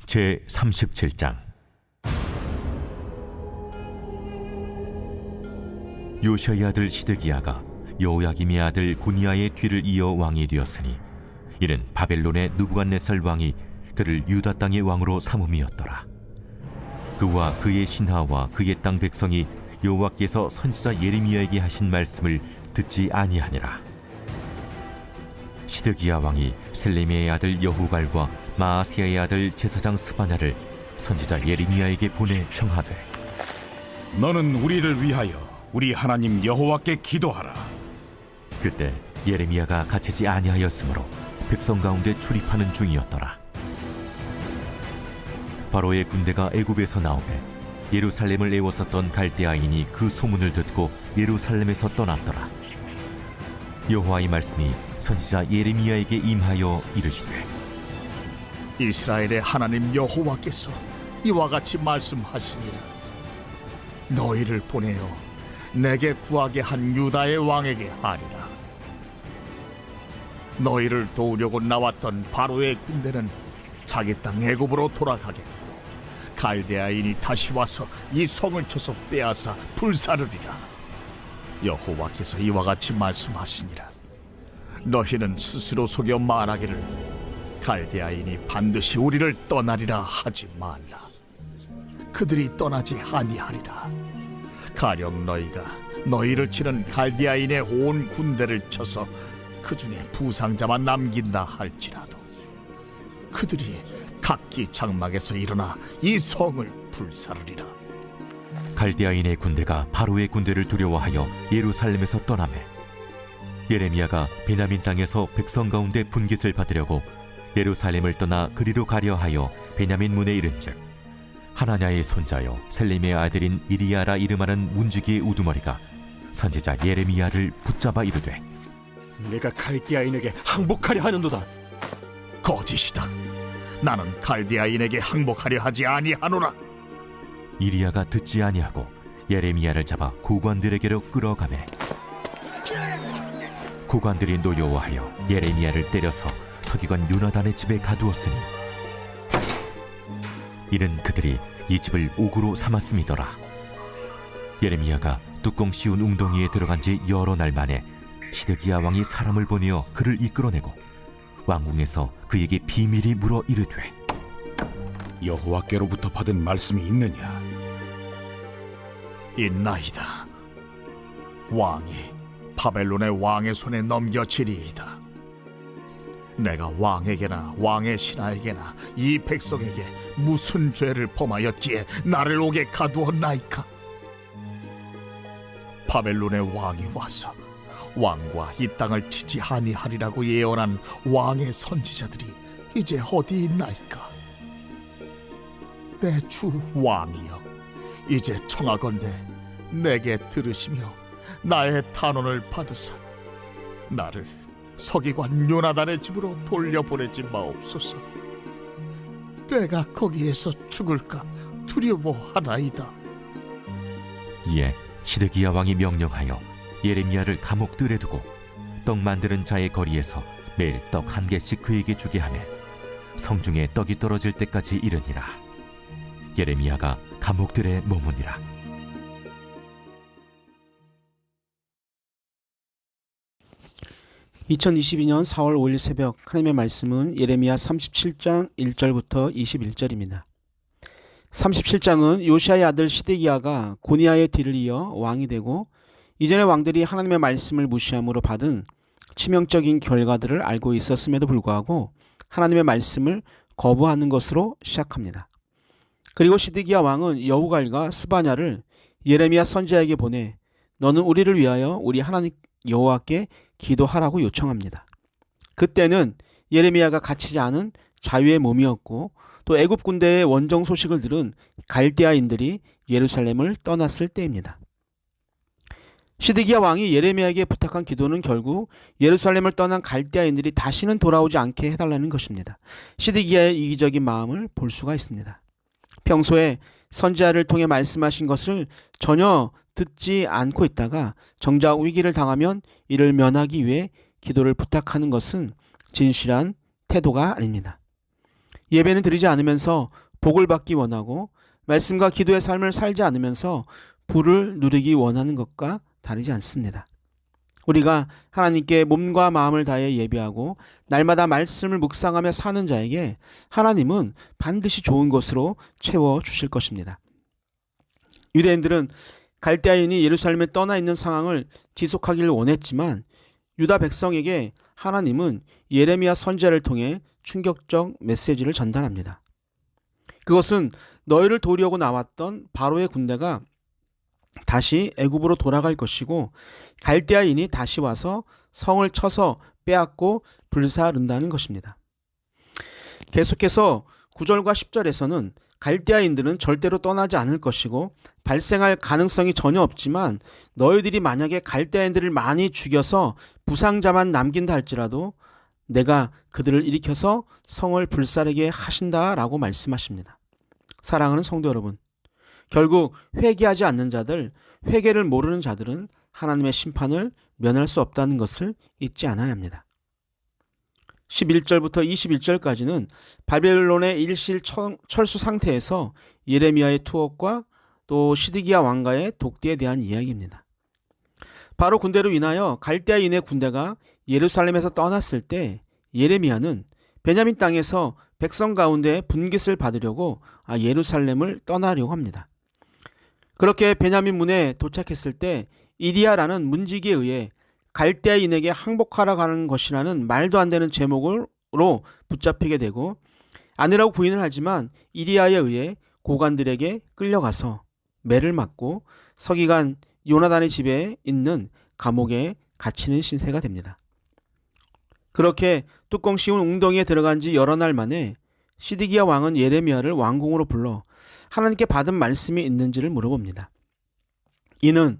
제37장. 요시아의 아들 시드기야가 여호야김의 아들 고니야의 뒤를 이어 왕이 되었으니 이는 바벨론의 느부갓네살 왕이 그를 유다 땅의 왕으로 삼음이었더라. 그와 그의 신하와 그의 땅 백성이 여호와께서 선지자 예레미야에게 하신 말씀을 듣지 아니하니라. 시드기야 왕이 셀레미야의 아들 여후갈과 마아스야의 아들 제사장 스바냐를 선지자 예레미야에게 보내 청하되, 너는 우리를 위하여 우리 하나님 여호와께 기도하라. 그때 예레미야가 갇히지 아니하였으므로 백성 가운데 출입하는 중이었더라. 바로의 군대가 애굽에서 나오매 예루살렘을 애웠었던 갈대아인이 그 소문을 듣고 예루살렘에서 떠났더라. 여호와의 말씀이 선지자 예레미야에게 임하여 이르시되, 이스라엘의 하나님 여호와께서 이와 같이 말씀하시니라. 너희를 보내어 내게 구하게 한 유다의 왕에게 하리라. 너희를 도우려고 나왔던 바로의 군대는 자기 땅 애굽으로 돌아가겠고 갈대아인이 다시 와서 이 성을 쳐서 빼앗아 불사르리라. 여호와께서 이와 같이 말씀하시니라. 너희는 스스로 속여 말하기를 갈대아인이 반드시 우리를 떠나리라 하지 말라. 그들이 떠나지 아니하리라. 가령 너희가 너희를 치는 갈대아인의 온 군대를 쳐서 그 중에 부상자만 남긴다 할지라도 그들이 각기 장막에서 일어나 이 성을 불사르리라. 갈대아인의 군대가 바로의 군대를 두려워하여 예루살렘에서 떠나매 예레미야가 베냐민 땅에서 백성 가운데 분깃을 받으려고 예루살렘을 떠나 그리로 가려 하여 베냐민 문에 이른즉 하나냐의 손자여 셀레미의 아들인 이리야라 이름하는 문지기의 우두머리가 선지자 예레미야를 붙잡아 이르되, 내가 갈대아인에게 항복하려 하는도다. 거짓이다. 나는 갈대아인에게 항복하려 하지 아니하노라. 이리야가 듣지 아니하고 예레미야를 잡아 구관들에게로 끌어가매 구관들이 노여워하여 예레미야를 때려서 서기관 요나단의 집에 가두었으니 이는 그들이 이 집을 옥으로 삼았음이더라. 예레미야가 뚜껑 씌운 웅덩이에 들어간 지 여러 날 만에 시드기야 왕이 사람을 보내어 그를 이끌어내고 왕궁에서 그에게 비밀이 물어 이르되, 여호와께로부터 받은 말씀이 있느냐? 있나이다. 왕이 바벨론의 왕의 손에 넘겨지리이다. 내가 왕에게나 왕의 신하에게나 이 백성에게 무슨 죄를 범하였기에 나를 옥에 가두었나이까? 바벨론의 왕이 와서 왕과 이 땅을 치지 아니하리라고 예언한 왕의 선지자들이 이제 어디 있나이까? 내 주 왕이여, 이제 청하건대 내게 들으시며 나의 탄원을 받으사 나를 서기관 요나단의 집으로 돌려보내지 마옵소서. 내가 거기에서 죽을까 두려워하나이다. 이에 시드기야 왕이 명령하여 예레미야를 감옥 뜰에 두고 떡 만드는 자의 거리에서 매일 떡 1개씩 그에게 주게 하며 성중에 떡이 떨어질 때까지 이르니라. 예레미야가 감옥 뜰에 머무니라. (2022년 4월 5일) 새벽 하나님의 말씀은 예레미야 37장 1절부터 21절입니다. 37장은 요시아의 아들 시드기야가 고니야의 뒤를 이어 왕이 되고 이전의 왕들이 하나님의 말씀을 무시함으로 받은 치명적인 결과들을 알고 있었음에도 불구하고 하나님의 말씀을 거부하는 것으로 시작합니다. 그리고 시드기야 왕은 여후갈과 스바냐를 예레미야 선지자에게 보내 너는 우리를 위하여 우리 하나님 여호와께 기도하라고 요청합니다. 그때는 예레미야가 갇히지 않은 자유의 몸이었고 또 애굽 군대의 원정 소식을 들은 갈대아인들이 예루살렘을 떠났을 때입니다. 시드기야 왕이 예레미야에게 부탁한 기도는 결국 예루살렘을 떠난 갈대아인들이 다시는 돌아오지 않게 해달라는 것입니다. 시드기야의 이기적인 마음을 볼 수가 있습니다. 평소에 선지자를 통해 말씀하신 것을 전혀 듣지 않고 있다가 정작 위기를 당하면 이를 면하기 위해 기도를 부탁하는 것은 진실한 태도가 아닙니다. 예배는 드리지 않으면서 복을 받기 원하고 말씀과 기도의 삶을 살지 않으면서 부를 누리기 원하는 것과 다르지 않습니다. 우리가 하나님께 몸과 마음을 다해 예배하고 날마다 말씀을 묵상하며 사는 자에게 하나님은 반드시 좋은 것으로 채워주실 것입니다. 유대인들은 갈대아인이 예루살렘에 떠나 있는 상황을 지속하기를 원했지만 유다 백성에게 하나님은 예레미야 선지자를 통해 충격적 메시지를 전달합니다. 그것은 너희를 도우려고 나왔던 바로의 군대가 다시 애굽으로 돌아갈 것이고 갈대아인이 다시 와서 성을 쳐서 빼앗고 불사른다는 것입니다. 계속해서 9절과 10절에서는 갈대아인들은 절대로 떠나지 않을 것이고 발생할 가능성이 전혀 없지만 너희들이 만약에 갈대아인들을 많이 죽여서 부상자만 남긴다 할지라도 내가 그들을 일으켜서 성을 불사르게 하신다라고 말씀하십니다. 사랑하는 성도 여러분, 결국 회개하지 않는 자들, 회개를 모르는 자들은 하나님의 심판을 면할 수 없다는 것을 잊지 않아야 합니다. 11절부터 21절까지는 바벨론의 일실 철수 상태에서 예레미야의 투옥과 또 시드기야 왕가의 독대에 대한 이야기입니다. 바로 군대로 인하여 갈대아인의 군대가 예루살렘에서 떠났을 때 예레미야는 베냐민 땅에서 백성 가운데 분깃을 받으려고 예루살렘을 떠나려고 합니다. 그렇게 베냐민 문에 도착했을 때 이리야라는 문지기에 의해 갈대아인에게 항복하러 가는 것이라는 말도 안 되는 제목으로 붙잡히게 되고 아니라고 부인을 하지만 이리야에 의해 고관들에게 끌려가서 매를 맞고 서기관 요나단의 집에 있는 감옥에 갇히는 신세가 됩니다. 그렇게 뚜껑 씌운 웅덩이에 들어간 지 여러 날 만에 시드기야 왕은 예레미야를 왕궁으로 불러 하나님께 받은 말씀이 있는지를 물어봅니다. 이는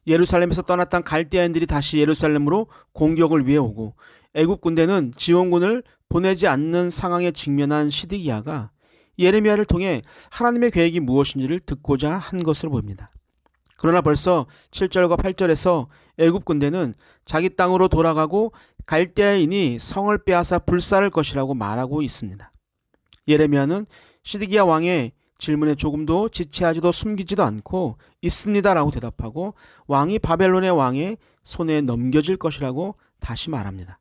예루살렘에서 떠났던 갈대아인들이 다시 예루살렘으로 공격을 위해 오고 애굽 군대는 지원군을 보내지 않는 상황에 직면한 시드기야가 예레미야를 통해 하나님의 계획이 무엇인지를 듣고자 한 것으로 보입니다. 그러나 벌써 7절과 8절에서 애굽 군대는 자기 땅으로 돌아가고 갈대아인이 성을 빼앗아 불사를 것이라고 말하고 있습니다. 예레미야는 시드기야 왕의 질문에 조금도 지체하지도 숨기지도 않고 있습니다라고 대답하고 왕이 바벨론의 왕의 손에 넘겨질 것이라고 다시 말합니다.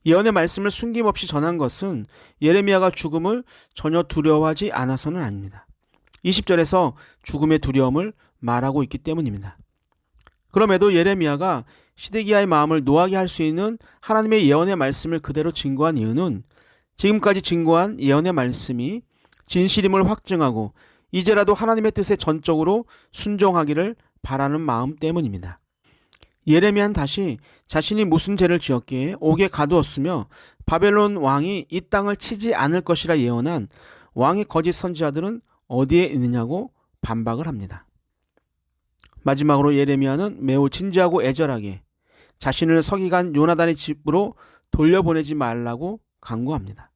예언의 말씀을 숨김없이 전한 것은 예레미야가 죽음을 전혀 두려워하지 않아서는 아닙니다. 20절에서 죽음의 두려움을 말하고 있기 때문입니다. 그럼에도 예레미야가 시드기야의 마음을 노하게 할 수 있는 하나님의 예언의 말씀을 그대로 증거한 이유는 지금까지 증거한 예언의 말씀이 진실임을 확증하고 이제라도 하나님의 뜻에 전적으로 순종하기를 바라는 마음 때문입니다. 예레미야는 다시 자신이 무슨 죄를 지었기에 옥에 가두었으며 바벨론 왕이 이 땅을 치지 않을 것이라 예언한 왕의 거짓 선지자들은 어디에 있느냐고 반박을 합니다. 마지막으로 예레미야는 매우 진지하고 애절하게 자신을 서기관 요나단의 집으로 돌려보내지 말라고 강구합니다.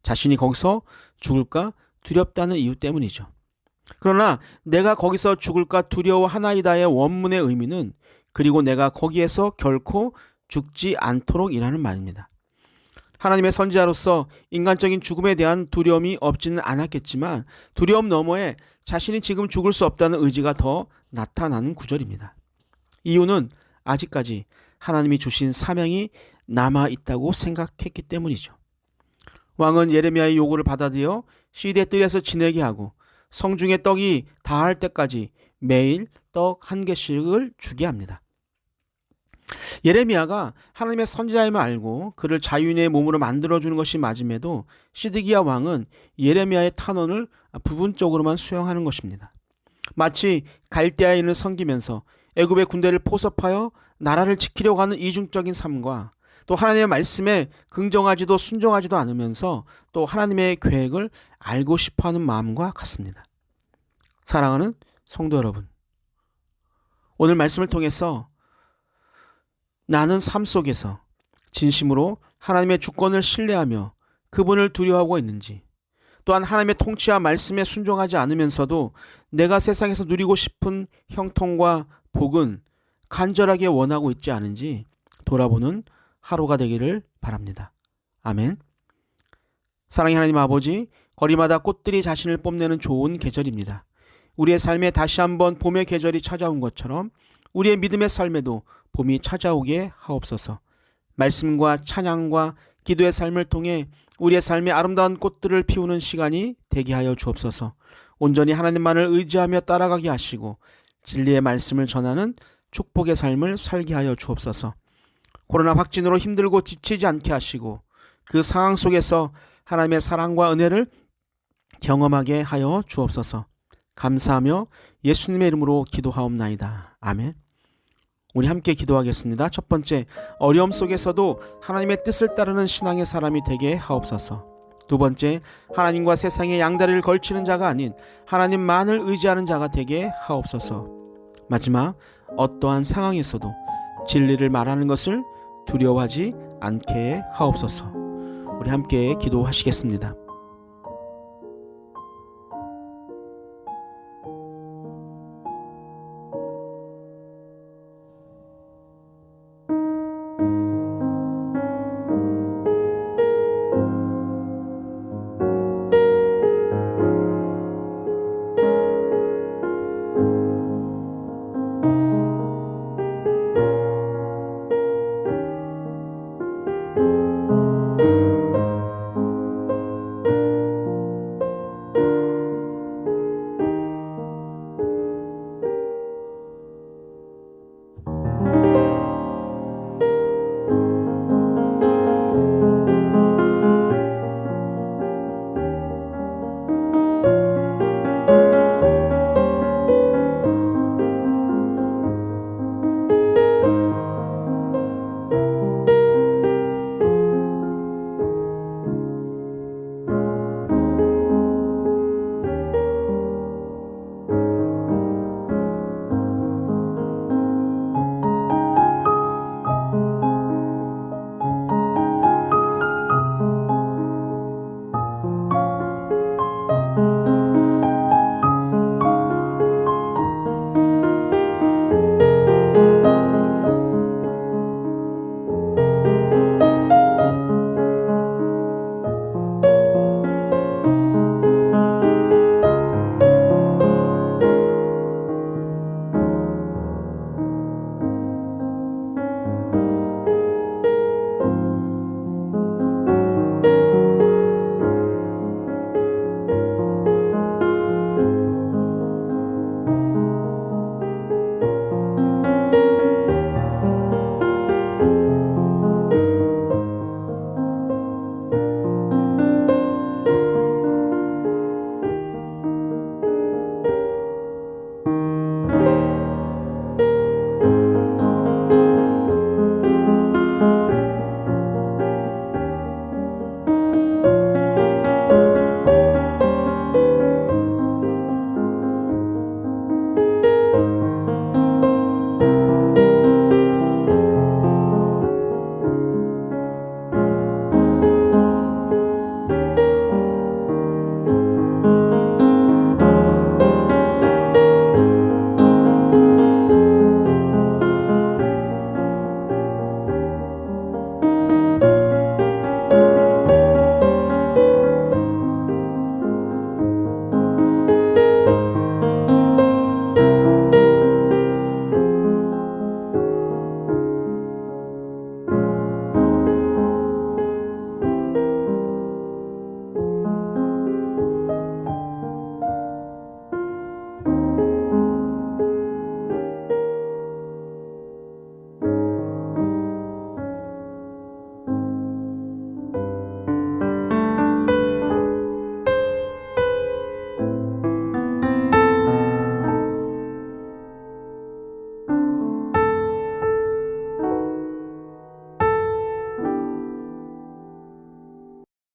자신이 거기서 죽을까 두렵다는 이유 때문이죠. 그러나 내가 거기서 죽을까 두려워하나이다의 원문의 의미는 그리고 내가 거기에서 결코 죽지 않도록 이라는 말입니다. 하나님의 선지자로서 인간적인 죽음에 대한 두려움이 없지는 않았겠지만 두려움 너머에 자신이 지금 죽을 수 없다는 의지가 더 나타나는 구절입니다. 이유는 아직까지 하나님이 주신 사명이 남아있다고 생각했기 때문이죠. 왕은 예레미야의 요구를 받아들여 시대 뜰에서 지내게 하고 성중에 떡이 다할 때까지 매일 떡 한 개씩을 주게 합니다. 예레미야가 하나님의 선지자임을 알고 그를 자유인의 몸으로 만들어주는 것이 맞음에도 시드기야 왕은 예레미야의 탄원을 부분적으로만 수용하는 것입니다. 마치 갈대아인을 섬기면서 애굽의 군대를 포섭하여 나라를 지키려고 하는 이중적인 삶과 또 하나님의 말씀에 긍정하지도 순종하지도 않으면서 또 하나님의 계획을 알고 싶어하는 마음과 같습니다. 사랑하는 성도 여러분, 오늘 말씀을 통해서 나는 삶 속에서 진심으로 하나님의 주권을 신뢰하며 그분을 두려워하고 있는지, 또한 하나님의 통치와 말씀에 순종하지 않으면서도 내가 세상에서 누리고 싶은 형통과 복은 간절하게 원하고 있지 않은지 돌아보는 하루가 되기를 바랍니다. 아멘. 사랑의 하나님 아버지, 거리마다 꽃들이 자신을 뽐내는 좋은 계절입니다. 우리의 삶에 다시 한번 봄의 계절이 찾아온 것처럼 우리의 믿음의 삶에도 봄이 찾아오게 하옵소서. 말씀과 찬양과 기도의 삶을 통해 우리의 삶의 아름다운 꽃들을 피우는 시간이 되게 하여 주옵소서. 온전히 하나님만을 의지하며 따라가게 하시고 진리의 말씀을 전하는 축복의 삶을 살게 하여 주옵소서. 코로나 확진으로 힘들고 지치지 않게 하시고 그 상황 속에서 하나님의 사랑과 은혜를 경험하게 하여 주옵소서. 감사하며 예수님의 이름으로 기도하옵나이다. 아멘. 우리 함께 기도하겠습니다. 첫 번째, 어려움 속에서도 하나님의 뜻을 따르는 신앙의 사람이 되게 하옵소서. 두 번째, 하나님과 세상의 양다리를 걸치는 자가 아닌 하나님만을 의지하는 자가 되게 하옵소서. 마지막, 어떠한 상황에서도 진리를 말하는 것을 두려워하지 않게 하옵소서. 우리 함께 기도하시겠습니다.